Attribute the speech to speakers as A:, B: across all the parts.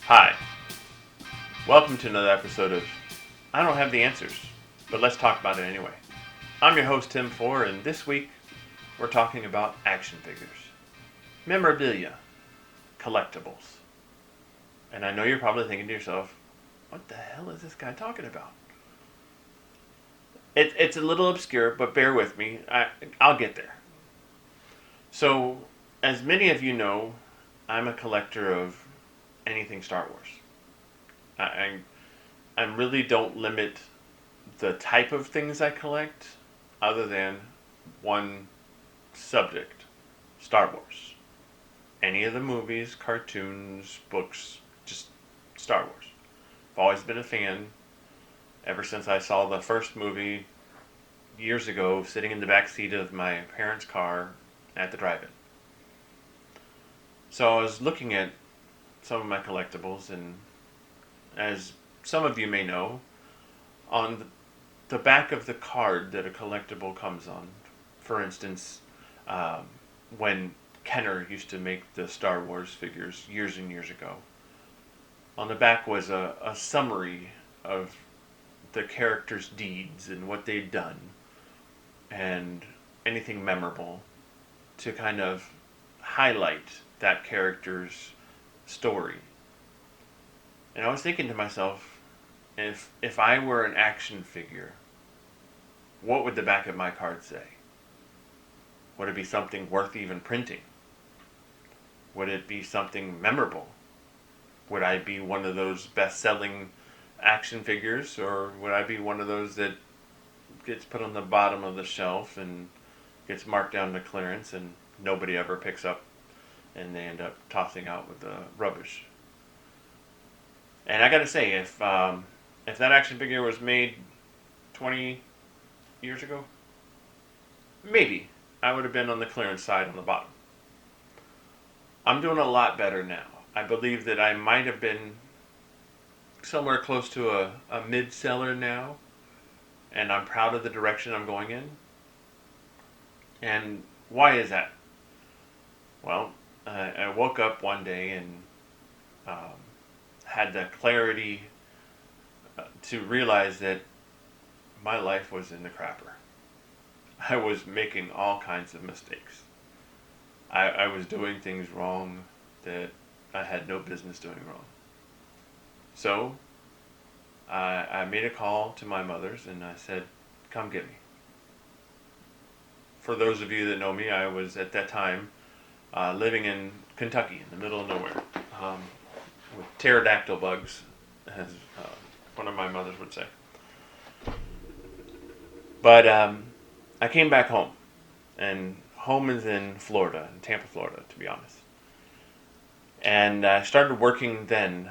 A: Hi, welcome to another episode of I Don't Have the Answers, but let's talk about it anyway. I'm your host, Tim Four, and this week we're talking about action figures, memorabilia, collectibles. And I know you're probably thinking to yourself, what the hell is this guy talking about? It's a little obscure, but bear with me. I'll get there. So, as many of you know, I'm a collector of anything Star Wars. I, I really don't limit the type of things I collect other than one subject, Star Wars. Any of the movies, cartoons, books, just Star Wars. I've always been a fan ever since I saw the first movie years ago sitting in the back seat of my parents' car at the drive-in. So I was looking at some of my collectibles, and as some of you may know, on the back of the card that a collectible comes on, for instance, um, when Kenner used to make the Star Wars figures years and years ago, on the back was a summary of the characters' deeds and what they'd done and anything memorable to kind of highlight that character's story. And I was thinking to myself, if I were an action figure, what would the back of my card say? Would it be something worth even printing? Would it be something memorable? Would I be one of those best-selling action figures, or would I be one of those that gets put on the bottom of the shelf and gets marked down to clearance and nobody ever picks up and they end up tossing out with the rubbish? And I gotta say, if that action figure was made 20 years ago, maybe I would have been on the clearance side on the bottom. I'm doing a lot better now. I believe that I might have been somewhere close to a mid-seller now, and I'm proud of the direction I'm going in. And why is that? Well, I woke up one day and um, had the clarity to realize that my life was in the crapper. I was making all kinds of mistakes. I was doing things wrong that I had no business doing wrong. So I made a call to my mother's and I said, come get me. For those of you that know me, I was at that time living in Kentucky in the middle of nowhere um, with pterodactyl bugs, as one of my mothers would say. But I came back home, and home is in Florida, in Tampa, Florida, to be honest. And I started working then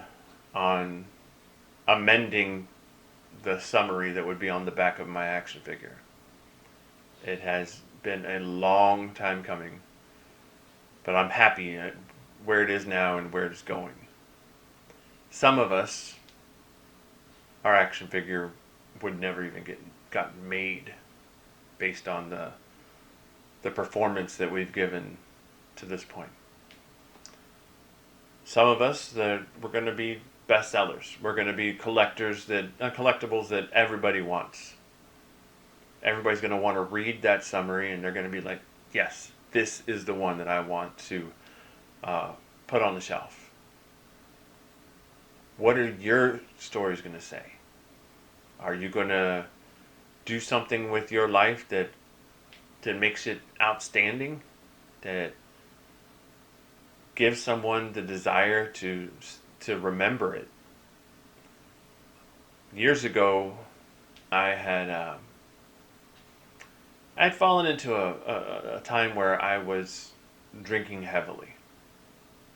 A: on amending the summary that would be on the back of my action figure. It has been a long time coming, but I'm happy at where it is now and where it's going. Some of us, our action figure would never even get gotten made based on the performance that we've given to this point. Some of us that we're going to be bestsellers. We're going to be collectibles that everybody wants. Everybody's going to want to read that summary, and they're going to be like, "Yes, this is the one that I want to put on the shelf." What are your stories going to say? Are you going to do something with your life that makes it outstanding, that gives someone the desire to remember it? Years ago, I had fallen into a time where I was drinking heavily,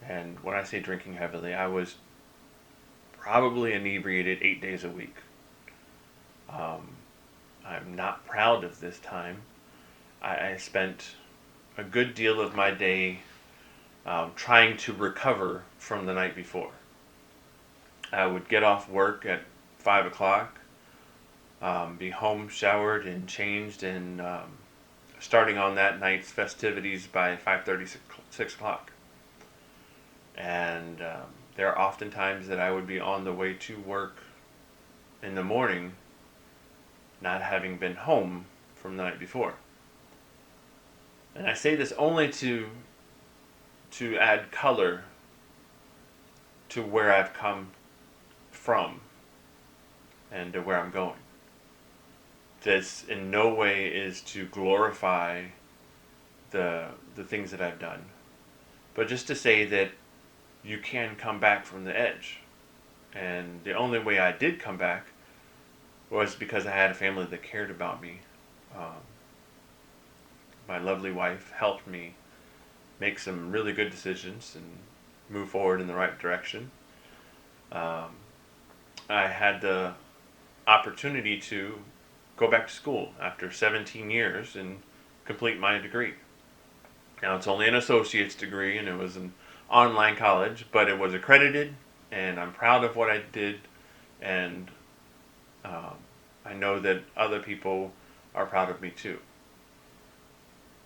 A: and when I say drinking heavily, I was probably inebriated 8 days a week. Um, I'm not proud of this time. I spent a good deal of my day trying to recover from the night before. I would get off work at 5 o'clock, be home, showered, and changed, and starting on that night's festivities by 5:30, 6 o'clock. And There are often times that I would be on the way to work in the morning, not having been home from the night before. And I say this only to add color to where I've come from and to where I'm going. This in no way is to glorify the things that I've done, but just to say that you can come back from the edge. And the only way I did come back was because I had a family that cared about me. Um, my lovely wife helped me make some really good decisions and move forward in the right direction. Um, I had the opportunity to go back to school after 17 years and complete my degree. Now, it's only an associate's degree, and it was an online college, but it was accredited, and I'm proud of what I did, and um, I know that other people are proud of me too.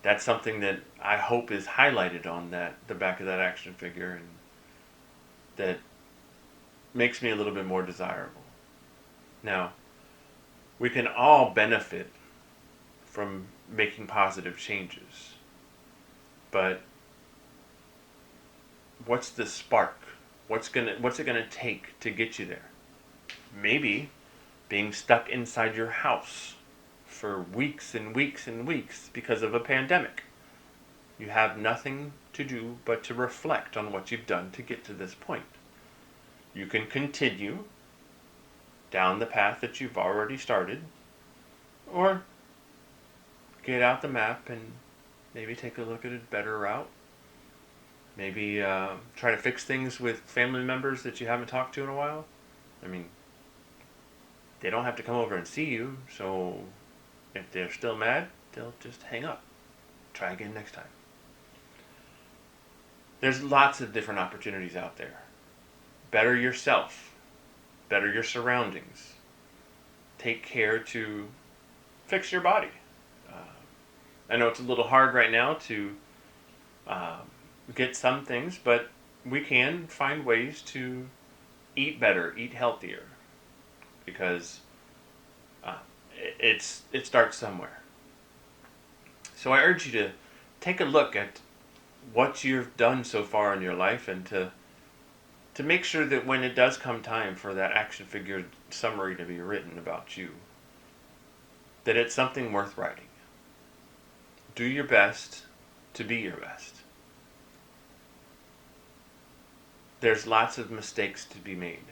A: That's something that I hope is highlighted on the back of that action figure, and that makes me a little bit more desirable. Now, we can all benefit from making positive changes, but what's the spark? What's it gonna take to get you there? Maybe being stuck inside your house for weeks and weeks and weeks because of a pandemic. You have nothing to do but to reflect on what you've done to get to this point. You can continue down the path that you've already started, or get out the map and maybe take a look at a better route. Maybe try to fix things with family members that you haven't talked to in a while. I mean, they don't have to come over and see you, so if they're still mad, they'll just hang up. Try again next time. There's lots of different opportunities out there. Better yourself. Better your surroundings. Take care to fix your body. I know it's a little hard right now to get some things, but we can find ways to eat better, eat healthier, because it starts somewhere. So I urge you to take a look at what you've done so far in your life, and to make sure that when it does come time for that action figure summary to be written about you, that it's something worth writing. Do your best to be your best. There's lots of mistakes to be made,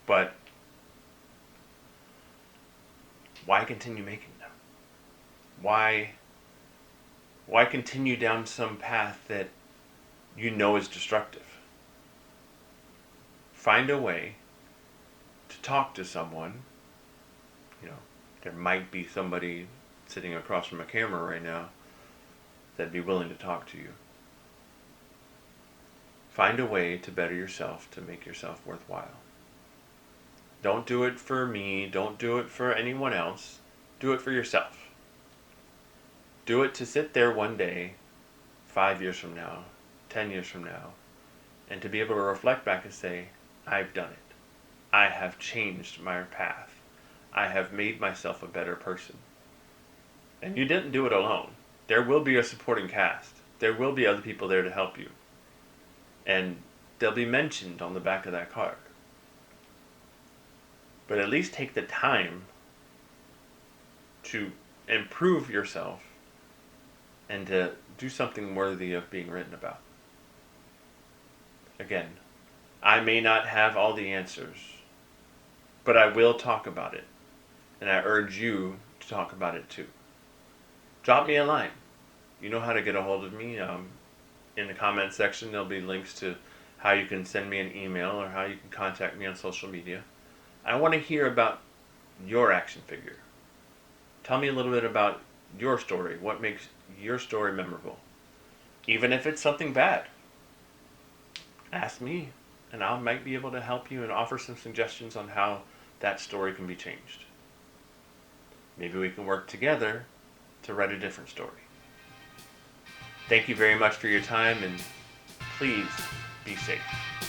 A: but why continue making them? Why continue down some path that you know is destructive? Find a way to talk to someone. There might be somebody sitting across from a camera right now that'd be willing to talk to you. Find a way to better yourself, to make yourself worthwhile. Don't do it for me. Don't do it for anyone else. Do it for yourself. Do it to sit there one day, 5 years from now, 10 years from now, and to be able to reflect back and say, I've done it. I have changed my path. I have made myself a better person. And you didn't do it alone. There will be a supporting cast. There will be other people there to help you. And they'll be mentioned on the back of that card. But at least take the time to improve yourself and to do something worthy of being written about. Again, I may not have all the answers, but I will talk about it. And I urge you to talk about it too. Drop me a line. You know how to get a hold of me. In the comment section, there'll be links to how you can send me an email or how you can contact me on social media. I want to hear about your action figure. Tell me a little bit about your story. What makes your story memorable? Even if it's something bad, ask me, and I might be able to help you and offer some suggestions on how that story can be changed. Maybe we can work together to write a different story. Thank you very much for your time, and please Be safe.